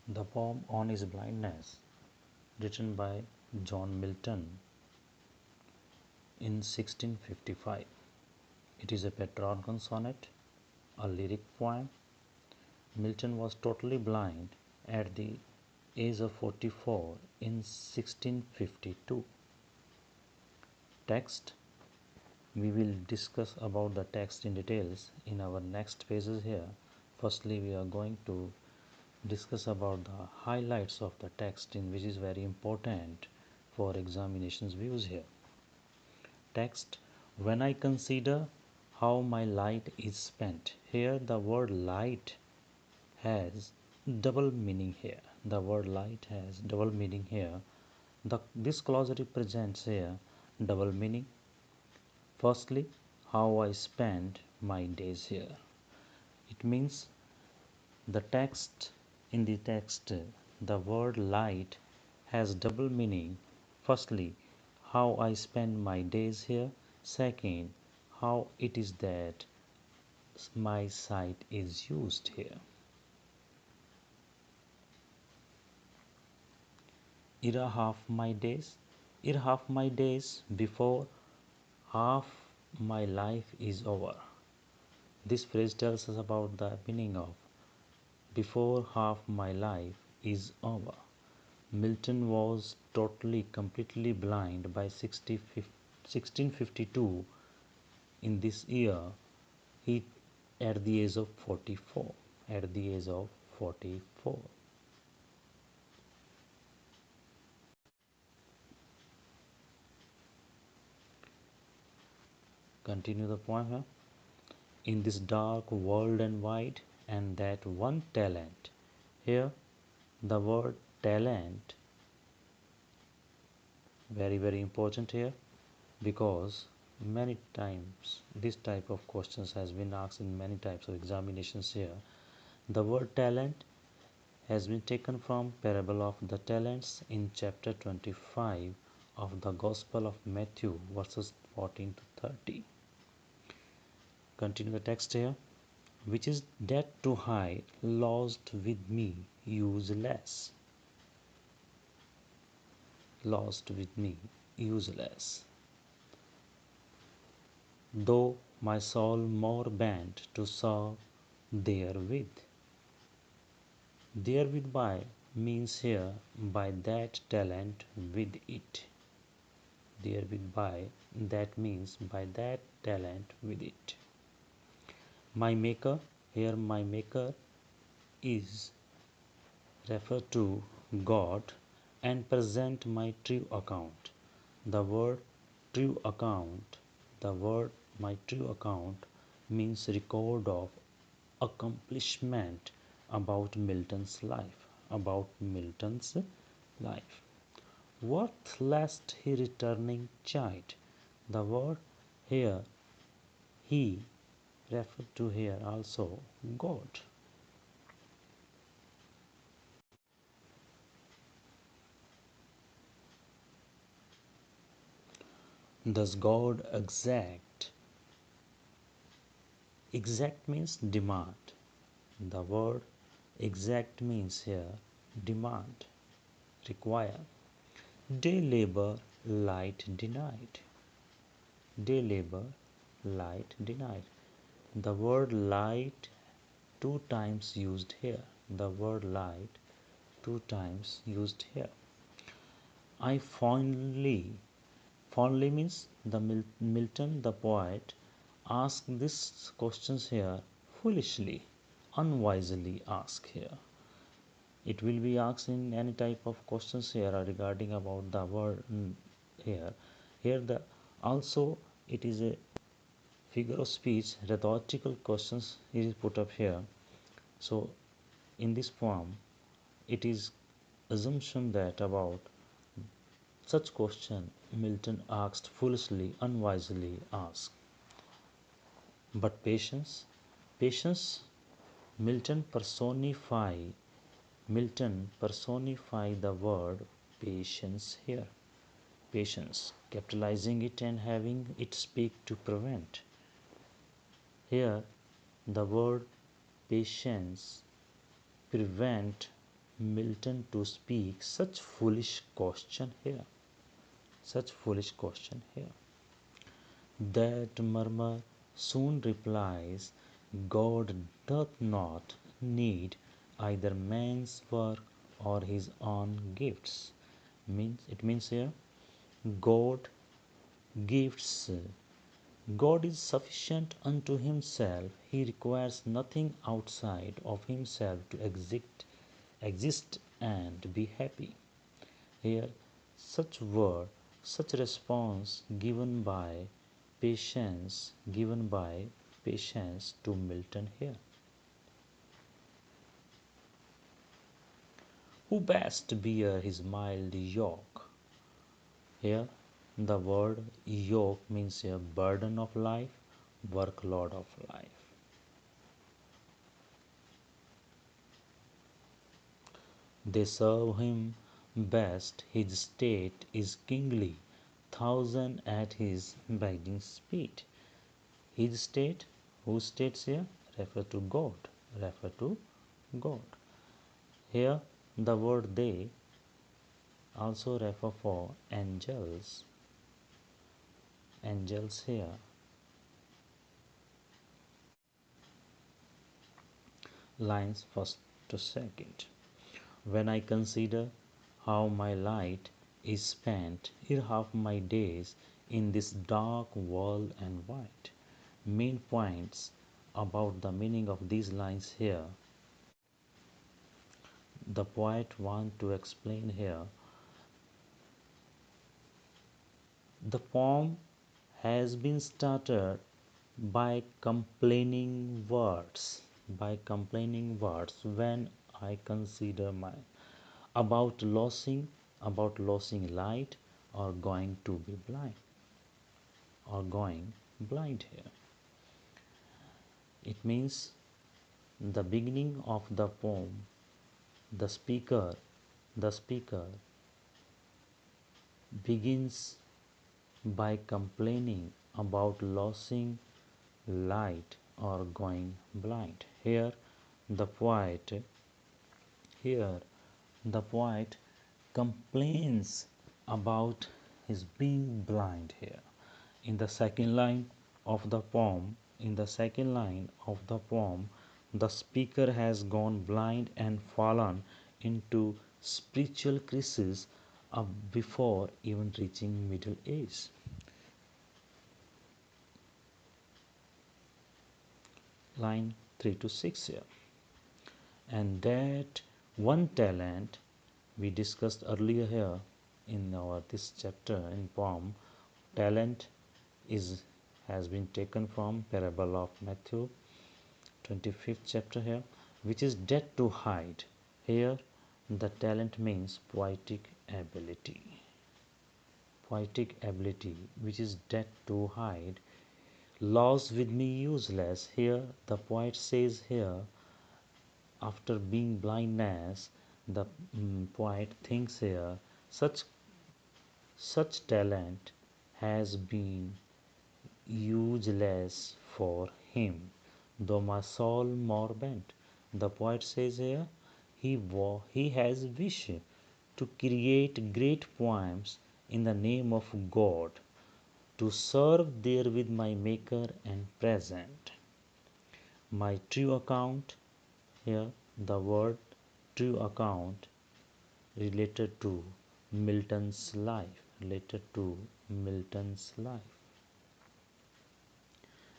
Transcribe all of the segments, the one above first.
The poem on his blindness, written by John Milton in 1655. It is a Petrarchan sonnet, a lyric poem. Milton was totally blind at the age of 44 in 1652. Text. We will discuss about the text in details in our next pages here. Firstly, we are going to discuss about the highlights of the text in which is very important for examinations views here. Text. When I consider how my light is spent. Here the word light has double meaning here. The word light has double meaning here. This clause represents here double meaning. Firstly, how I spend my days here. It means the text in the text the word light has double meaning. Firstly, how I spend my days here. Second, how it is that my sight is used here. Era half my days. Era half my days before half my life is over. This phrase tells us about the meaning of before half my life is over. Milton was totally, completely blind by 1652. In this year, he at the age of 44. At the age of 44. Continue the poem here. In this dark world and wide, and that one talent. Here, the word talent very important here, because many times this type of questions has been asked in many types of examinations here. The word talent has been taken from parable of the talents in chapter 25 of the Gospel of Matthew verses 14 to 30. Continue the text here. Which is that to hide lost with me useless. Lost with me useless. Though my soul more bent to serve therewith. Therewith by means here by that talent with it. Therewith by that means by that talent with it. My maker, here my maker is referred to God, and present my true account. The word true account, the word my true account means record of accomplishment about Milton's life. About Milton's life. Worthless he returning child. The word here he referred to here also God. Thus God exact. Exact means demand. The word exact means here demand, require. Day labor, light denied. Day labor, light denied. The word light two times used here. The word light two times used here. I fondly means the Milton the poet asked these questions here foolishly, unwisely asked here. It will be asked in any type of questions here regarding about the word here. Here the also it is a figure of speech rhetorical questions is put up here. So in this poem it is assumption that about such question Milton asked foolishly, unwisely asked. But patience Milton personify the word patience here. Patience, capitalizing it and having it speak to prevent. Here the word patience prevent Milton to speak such foolish question here? Such foolish question here. That murmur soon replies, God doth not need either man's work or his own gifts. It means here God gifts. God is sufficient unto himself. He requires nothing outside of himself to exist and be happy. Here, such word, such response given by patience to Milton here. Who best bear his mild yoke? Here, the word yoke means a burden of life, workload of life. They serve him best, his state is kingly, thousand at his begging speed. His state, whose states here? Refer to God. Refer to God. Here the word they also refer for angels. Angels here. Lines first to second. When I consider how my light is spent here half my days in this dark world and white. Main points about the meaning of these lines here. The poet wants to explain here. The poem has been started by complaining words. When I consider my about losing light or going to be blind or going blind here. It means the beginning of the poem, the speaker begins by complaining about losing light or going blind. Here the poet complains about his being blind here. In the second line of the poem, the speaker has gone blind and fallen into spiritual crisis before even reaching middle age. Line 3 to 6 here. And that one talent we discussed earlier here in our this chapter in poem, talent has been taken from parable of Matthew 25th chapter here, which is dead to hide. Here the talent means poetic ability, which is dead to hide. Lost with me useless. Here the poet says here, after being blindness, the poet thinks here such talent has been useless for him, though my soul more bent. The poet says here he has wish to create great poems in the name of God, to serve there with my maker and present. My true account here, the word true account related to Milton's life,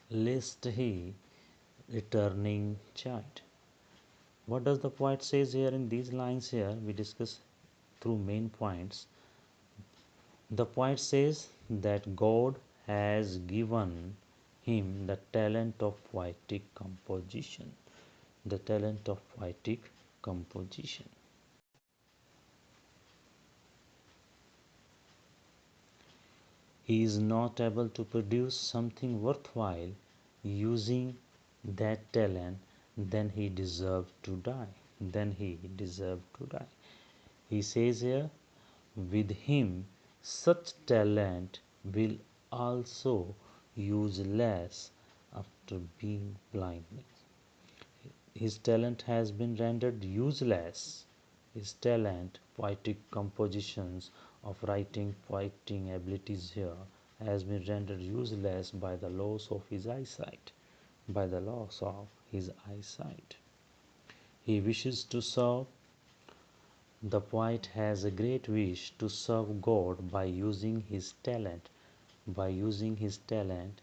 lest he returning child. What does the poet says here in these lines here? We discuss through main points. The poet says that God has given him the talent of poetic composition. The talent of poetic composition. He is not able to produce something worthwhile using that talent, then he deserved to die. He says here, with him such talent will also use less after being blindness. His talent has been rendered useless. his talent, poetic compositions of writing, poetic abilities here has been rendered useless by the loss of his eyesight. By the loss of his eyesight. He wishes to serve. The poet has a great wish to serve God by using his talent. By using his talent,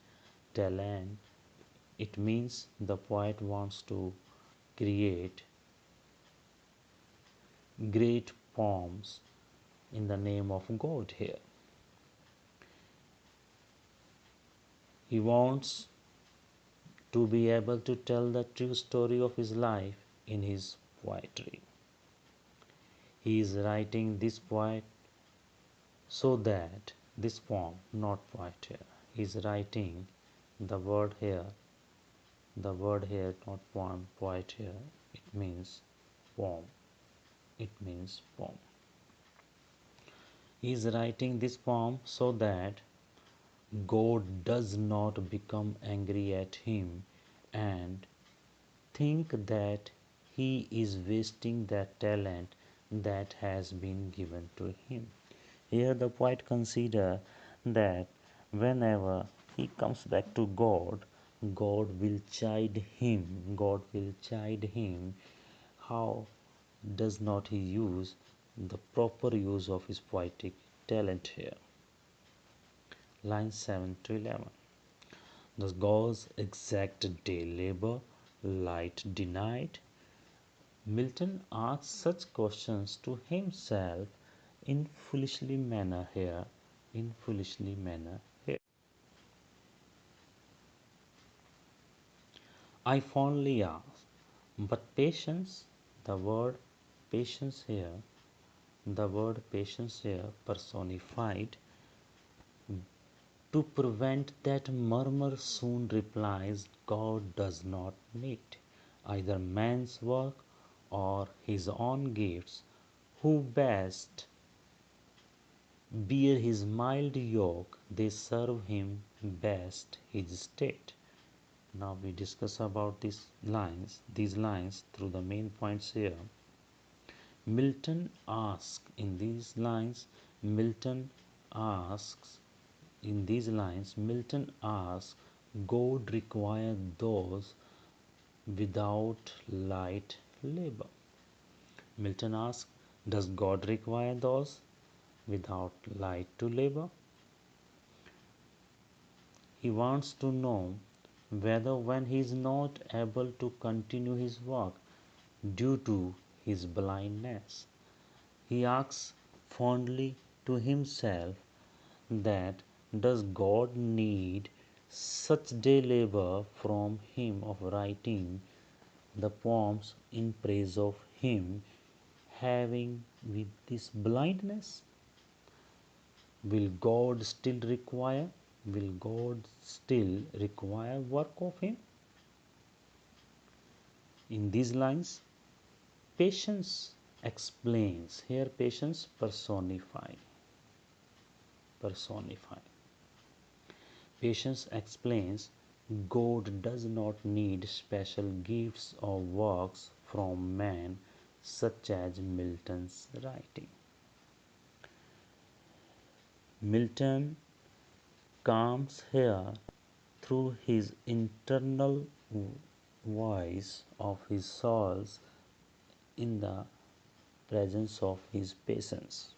it means the poet wants to create great poems in the name of God here. He wants to be able to tell the true story of his life in his poetry. He is writing this poet so that this poem, not poet here, he is writing the word here, not poem, poet here, it means poem. It means poem. He is writing this poem so that God does not become angry at him and think that he is wasting that talent that has been given to him. Here the poet considers that whenever he comes back to God, God will chide him. God will chide him. How does not he use the proper use of his poetic talent here? Lines 7 to 11. Does God's exact day labor light denied? Milton asks such questions to himself in foolishly manner here. In foolishly manner here. I fondly ask, but patience, the word patience here, personified, to prevent that murmur soon replies, God does not need either man's work or his own gifts, who best bear his mild yoke, they serve him best his state. Now we discuss about these lines through the main points here. Milton asks in these lines, Milton asks in these lines, Milton asks, God requires those without light labor. Milton asks, does God require those without light to labor? He wants to know whether when he is not able to continue his work due to his blindness, he asks fondly to himself that does God need such day labor from him of writing the poems in praise of him having with this blindness? Will God still require? Will God still require work of him? In these lines, patience explains. Here, patience personified. Patience explains God does not need special gifts or works from man, such as Milton's writing. Milton comes here through his internal voice of his souls in the presence of his patience.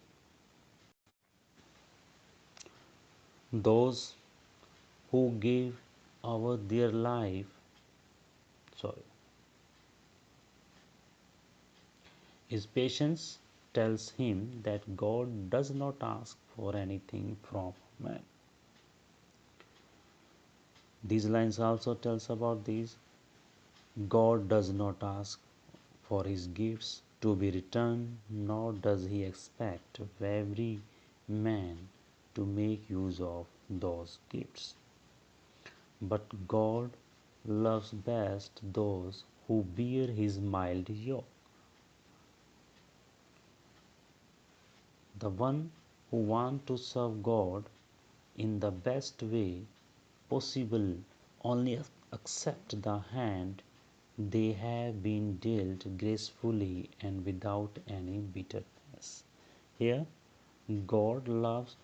Those who give over their life, sorry, his patience tells him that God does not ask for anything from man. These lines also tells about these. God does not ask for his gifts to be returned, nor does he expect every man to make use of those gifts. But God loves best those who bear his mild yoke. The one who want to serve God in the best way possible only accept the hand They have been dealt gracefully and without any bitterness. Here, God loves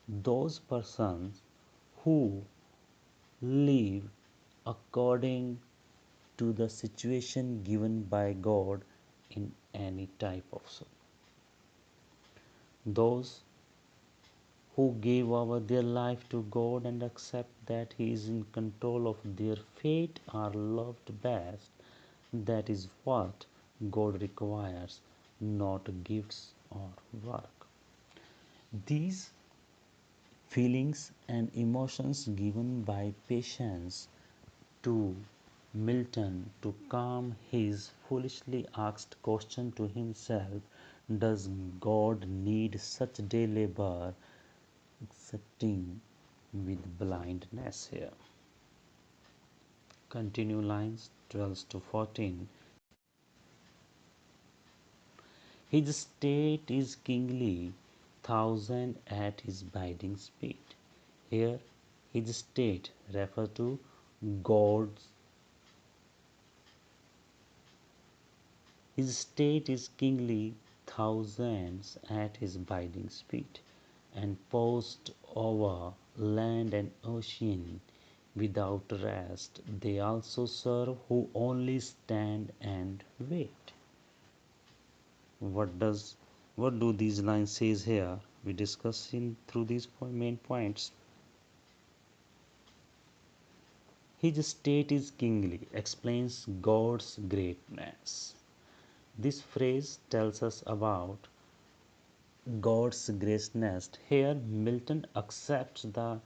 those persons who live according to the situation given by God in any type of soul. Those who give over their life to God and accept that He is in control of their fate are loved best. That is what God requires, not gifts or work. These feelings and emotions given by patience to Milton to calm his foolishly asked question to himself: does God need such day labor accepting with blindness here? Continue lines 12 to 14. His state is kingly, thousand at his biding speed. Here, his state refers to God's. His state is kingly, thousands at his biding speed, and post over land and ocean without rest. They also serve who only stand and wait. What do these lines says here? We discuss in through these main points. His state is kingly explains God's greatness. This phrase tells us about God's greatness. Here, Milton accepts the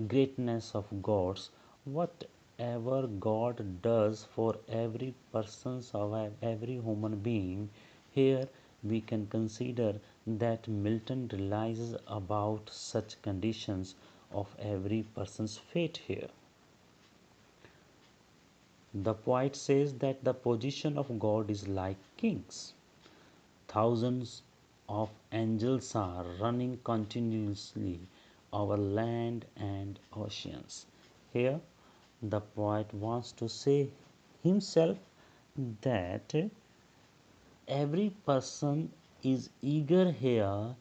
greatness of God's. Whatever God does for every person or every human being, here we can consider that Milton realizes about such conditions of every person's fate here. The poet says that the position of God is like kings. Thousands of angels are running continuously over land and oceans. Here, the poet wants to say himself that every person is eager here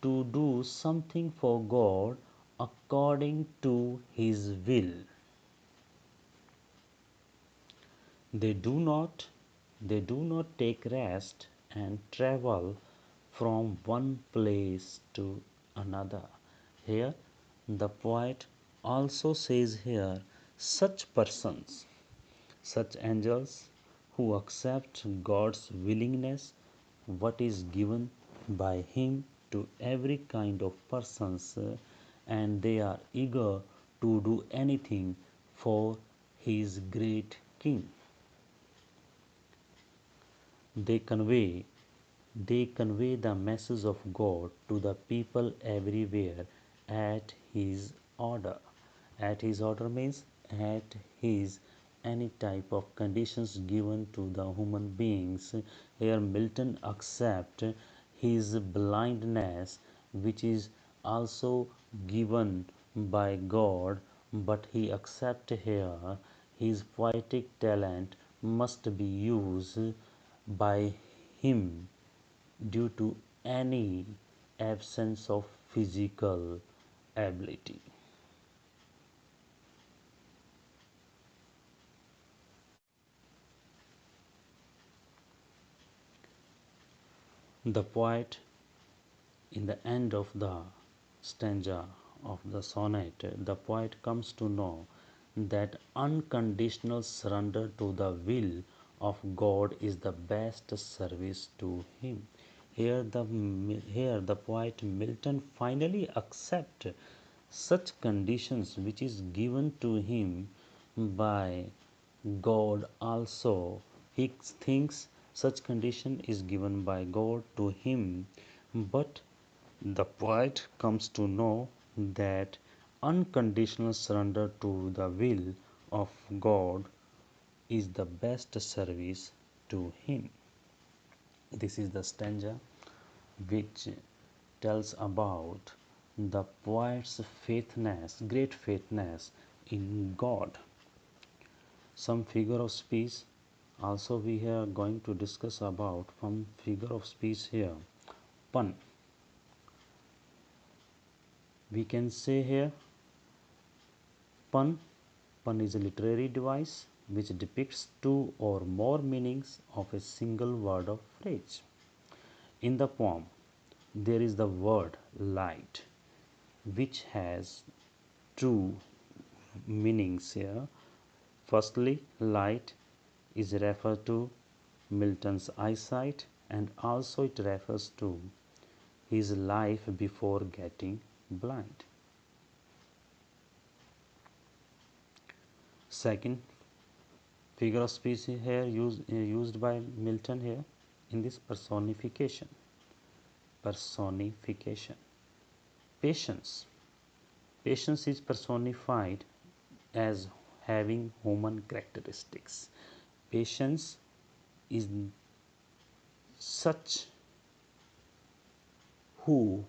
to do something for God according to His will. They do not take rest and travel from one place to another. Here the poet also says here such persons, such angels who accept God's willingness, what is given by Him to every kind of persons, and they are eager to do anything for His great King. They convey they convey the message of God to the people everywhere at His order. At His order means at His any type of conditions given to the human beings. Here Milton accept his blindness, which is also given by God, but he accept here his poetic talent must be used by him due to any absence of physical ability. The poet, in the end of the stanza of the sonnet, the poet comes to know that unconditional surrender to the will of God is the best service to Him. Here the poet Milton finally accepts such conditions which is given to him by God also. He thinks such condition is given by God to him, but the poet comes to know that unconditional surrender to the will of God is the best service to him. This is the stanza which tells about the poet's faithfulness, great faithfulness in God. Some figure of speech Also we are going to discuss about from figure of speech here, pun. We can say here pun. Pun is a literary device which depicts two or more meanings of a single word or phrase. In the poem, there is the word light, which has two meanings here. Firstly, light is referred to Milton's eyesight, and also it refers to his life before getting blind. Second figure of speech here used by Milton here in this personification. Personification. Patience. Patience is personified as having human characteristics. Patience is such who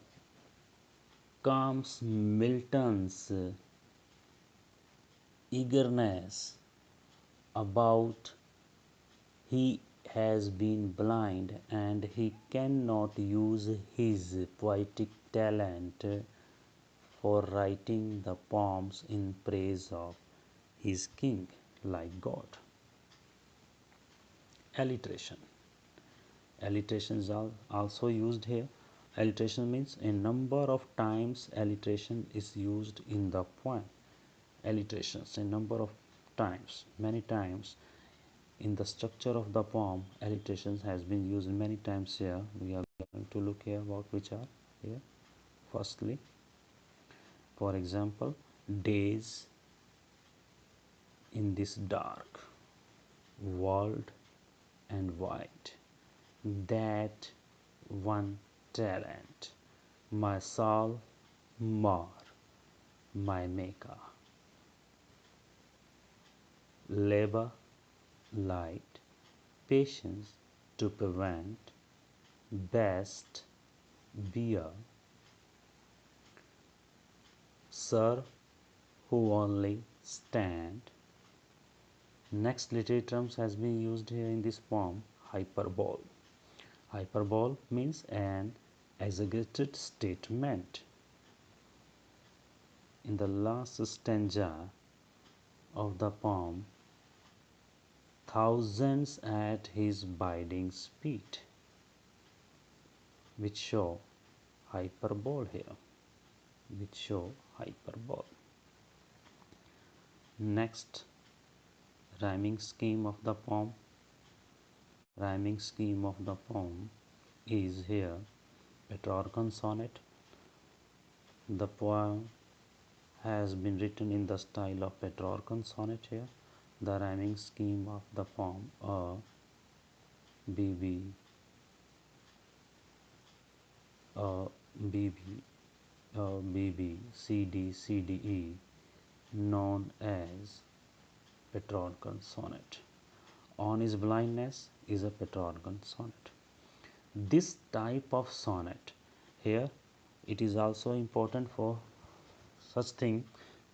calms Milton's eagerness about he has been blind and he cannot use his poetic talent for writing the poems in praise of his king like God. Alliteration. Alliteration is also used here. Alliteration means a number of times alliteration is used in the poem. Alliterations, a number of times, many times in the structure of the poem, alliteration has been used many times here. We are going to look here about which are here. Firstly, for example, days in this dark world and white, that one talent, my soul more, my maker, labor, light, patience to prevent, best, beer, sir, who only stand. Next literary terms has been used here in this poem, hyperbole. Hyperbole means an exaggerated statement. In the last stanza of the poem, thousands at his biding speed, which show hyperbole here, which show hyperbole. Next rhyming scheme of the poem. Rhyming scheme of the poem is here Petrarchan sonnet. The poem has been written in the style of Petrarchan sonnet here. The rhyming scheme of the poem A, B, B, A, B, B, A, B, B, C, D, C, D, E, known as Petrarchan sonnet. On His Blindness is a Petrarchan sonnet. This type of sonnet here, it is also important for such thing.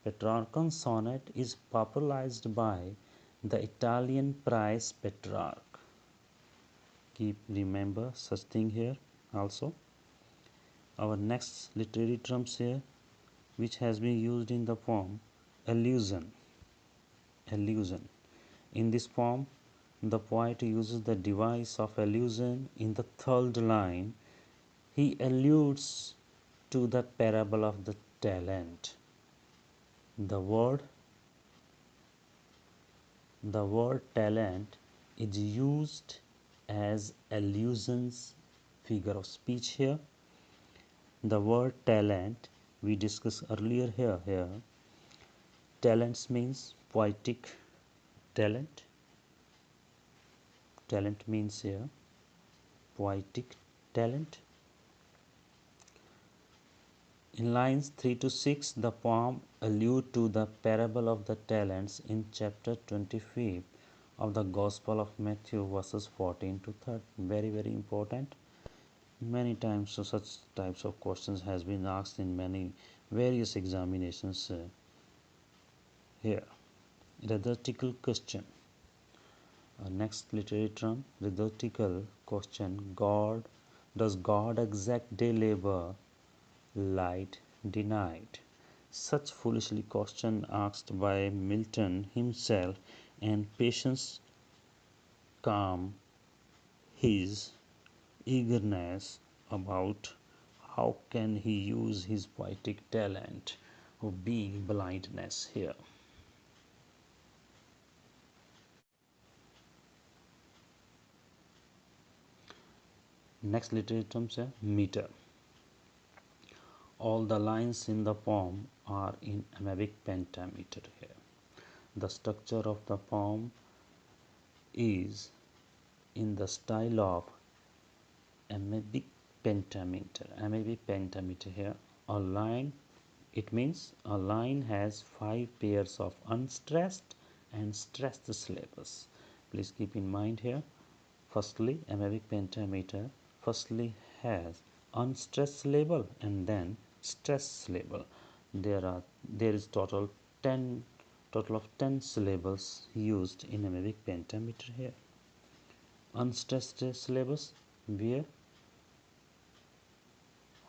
Petrarchan sonnet is popularized by the Italian priest Petrarch. Keep remember such thing here also. Our next literary terms here, which has been used in the poem, allusion. Allusion. In this poem, the poet uses the device of allusion in the third line. He alludes to the parable of the talent. The word talent is used as allusions figure of speech here. The word talent we discussed earlier here. Talents means poetic talent. Talent means here poetic talent. In lines 3 to 6, the poem alludes to the parable of the talents in chapter 25 of the Gospel of Matthew, verses 14 to 30. Very, very important. Many times so such types of questions has been asked in many various examinations here. Rhetorical question. Next literary term, rhetorical question. Does God exact day labor? Light denied. Such foolishly question asked by Milton himself, and patience calm his eagerness about how can he use his poetic talent of being blindness here. Next literary term is meter. All the lines in the poem are in iambic pentameter here. The structure of the poem is in the style of iambic pentameter. Iambic pentameter here. A line, it means a line has 5 pairs of unstressed and stressed syllables. Please keep in mind here. Firstly, iambic pentameter firstly has unstressed syllable and then stressed syllable. There is total of 10 syllables used in iambic pentameter here. Unstressed syllables, where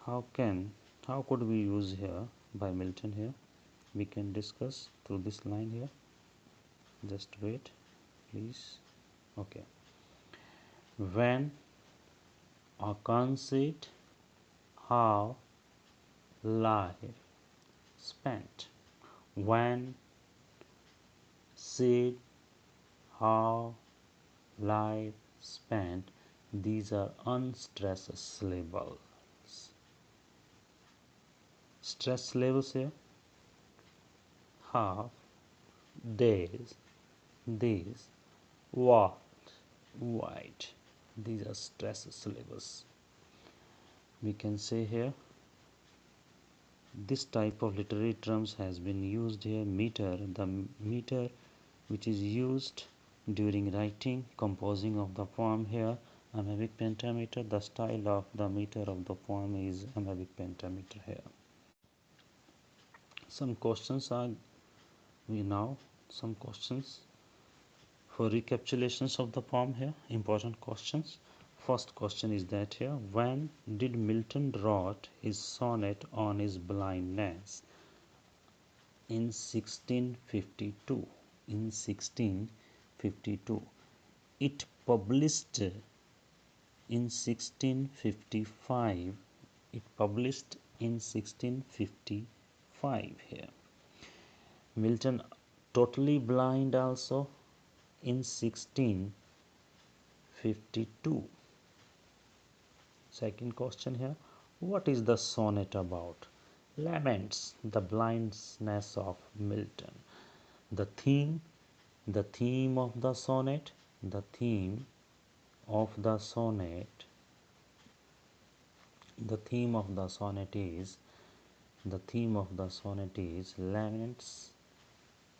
how could we use here by Milton here? We can discuss through this line here. Just wait, please. Okay. When a conceit, how life spent. When said, how life spent. These are unstressed syllables. Stress syllables here. Half, days, these, what, white. These are stress syllables. We can say here this type of literary terms has been used here. Meter, the meter which is used during writing, composing of the poem here. Iambic pentameter, the style of the meter of the poem is iambic pentameter here. Some questions are some questions for recapitulations of the poem here. Important questions. First question is that here, when did Milton wrote his sonnet on his blindness? In 1652. In 1652. It published in 1655. It published in 1655 here. Milton totally blind also in 1652. Second question here, what is the sonnet about? Laments the blindness of Milton. The theme of the sonnet, the theme of the sonnet, the theme of the sonnet is laments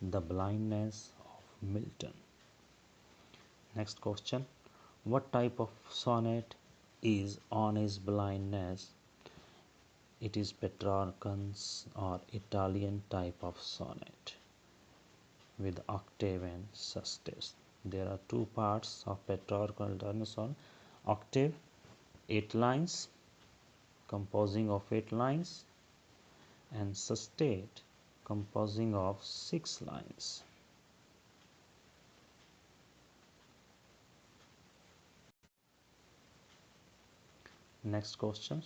the blindness of Milton. Next question, what type of sonnet is on his blindness? It is Petrarchan's or Italian type of sonnet with octave and sestet. There are two parts of Petrarchan Italian sonnet. Octave, 8 lines, composing of 8 lines, and sestet, composing of 6 lines. Next question,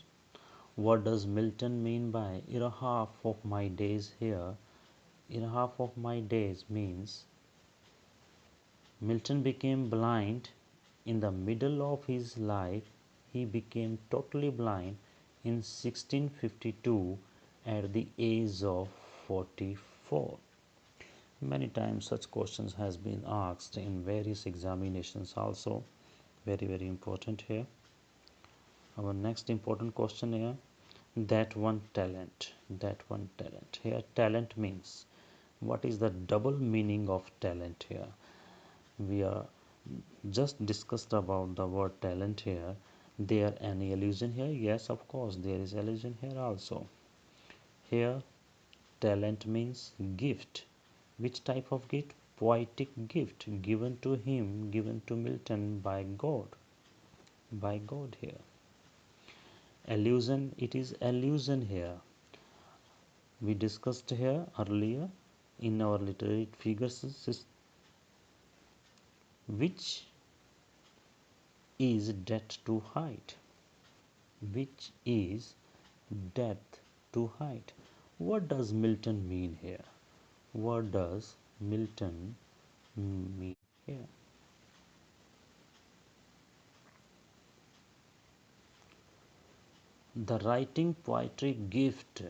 what does Milton mean by "in a half of my days" here? In a half of my days means Milton became blind in the middle of his life. He became totally blind in 1652 at the age of 44. Many times such questions has been asked in various examinations also. Very important here. Our next important question here, that one talent. Here talent means, what is the double meaning of talent here? We are just discussed about the word talent here. There any allusion here? Yes, of course there is allusion here also. Here talent means gift. Which type of gift? poetic gift given to him, given to Milton by God here. Allusion, it is allusion here. We discussed here earlier in our literary figures, which is death to height, which is death to height. What does Milton mean here? What does Milton mean here? The writing poetry gift,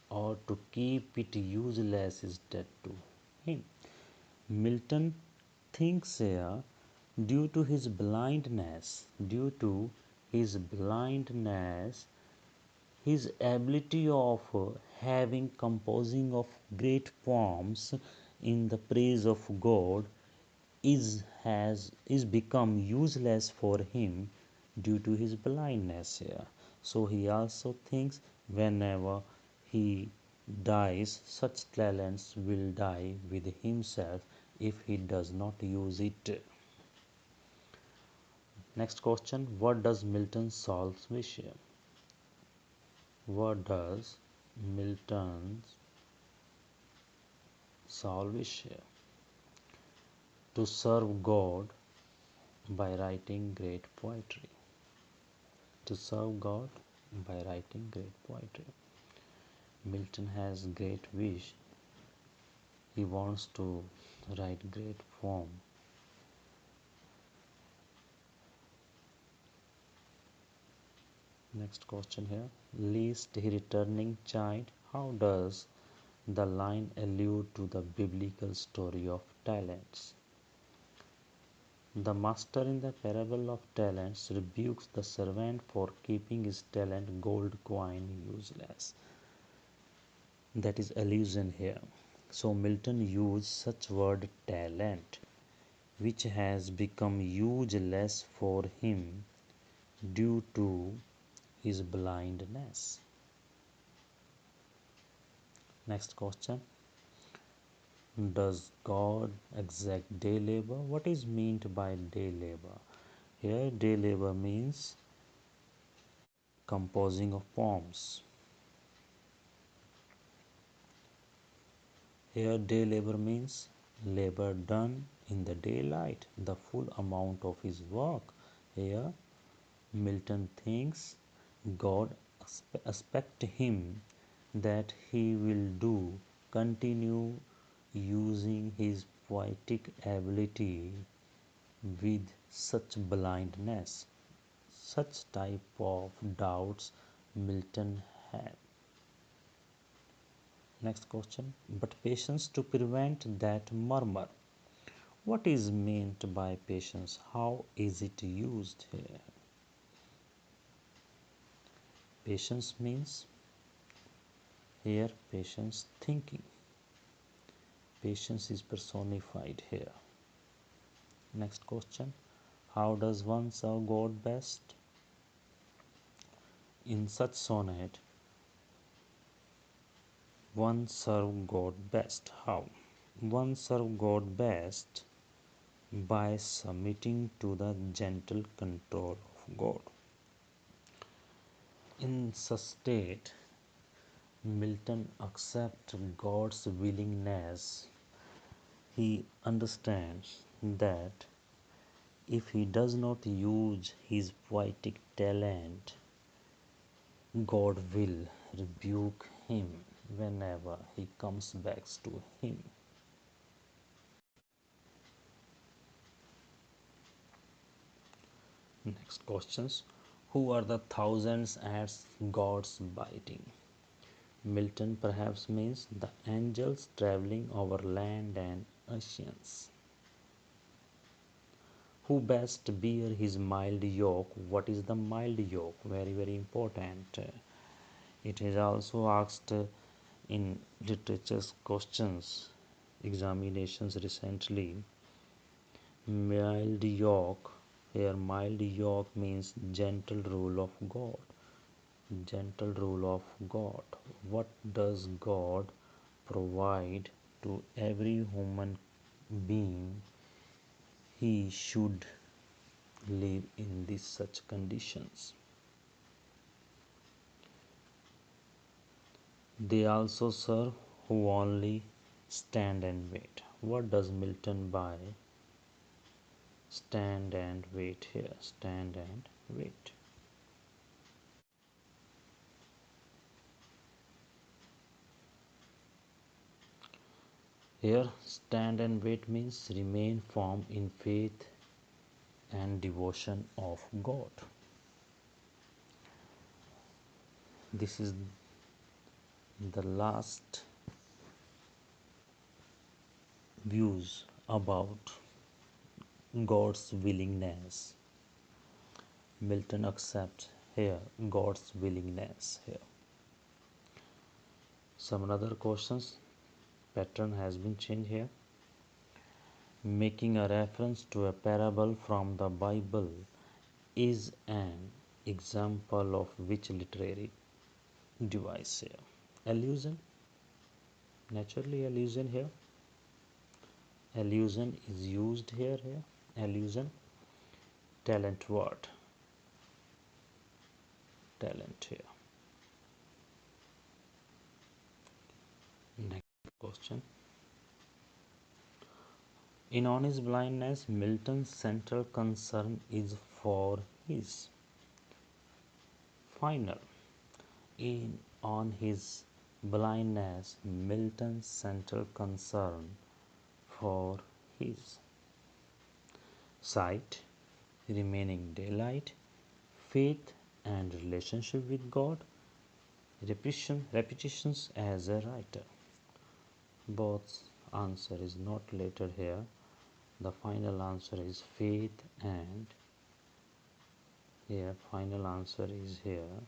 or to keep it useless, is dead to him. Milton thinks here, due to his blindness, his ability of having composing of great poems in the praise of God is become useless for him due to his blindness here. So he also thinks whenever he dies, such talents will die with himself if he does not use it. Next question, what does Milton solve wish? What does Milton solve wish? To serve God by writing great poetry. To serve God by writing great poetry. Milton has great wish. He wants to write great poem. Next question here. Least he returning child. How does the line allude to the biblical story of talents? The master in the parable of talents rebukes the servant for keeping his talent gold coin useless. That is allusion here. So Milton used such word talent, which has become useless for him due to his blindness. Next question. Does God exact day labor? What is meant by day labor? Here day labor means composing of poems. Here day labor means labor done in the daylight, the full amount of his work. Here Milton thinks God expect him that he will continue using his poetic ability with such blindness. Such type of doubts Milton had. Next question. But patience to prevent that murmur. What is meant by patience? How is it used here? Patience means here patience thinking. Patience is personified here. Next question. How does one serve God best? In such sonnet, one serve God best. How? One serve God best by submitting to the gentle control of God. In such state, Milton accepts God's willingness. He understands that if he does not use his poetic talent, God will rebuke him whenever he comes back to him. Next questions. Who are the thousands at God's bidding? Milton perhaps means the angels traveling over land and oceans. Who best bear his mild yoke? What is the mild yoke? Very, very important. It is also asked in literature's questions examinations recently. Mild yoke. Here, mild yoke means gentle rule of God. Gentle rule of God. What does God provide to every human being he should live in these such conditions. They also serve who only stand and wait. What does Milton by stand and wait here? Stand and wait. Here, stand and wait means remain firm in faith and devotion of God. This is the last views about God's willingness. Milton accepts here God's willingness here. Some other questions pattern has been changed here. Making a reference to a parable from the Bible is an example of which literary device here? Allusion. Naturally, allusion here. Allusion is used here. Allusion. Talent word. Talent here. Next question. In On His Blindness, Milton's central concern is for his final. In On His Blindness, Milton's central concern for his sight, remaining daylight, faith and relationship with God, repetitions as a writer. Both answer is not later here. The final answer is faith, and here final answer is here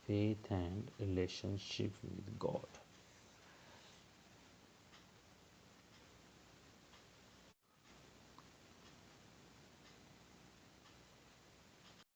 faith and relationship with God.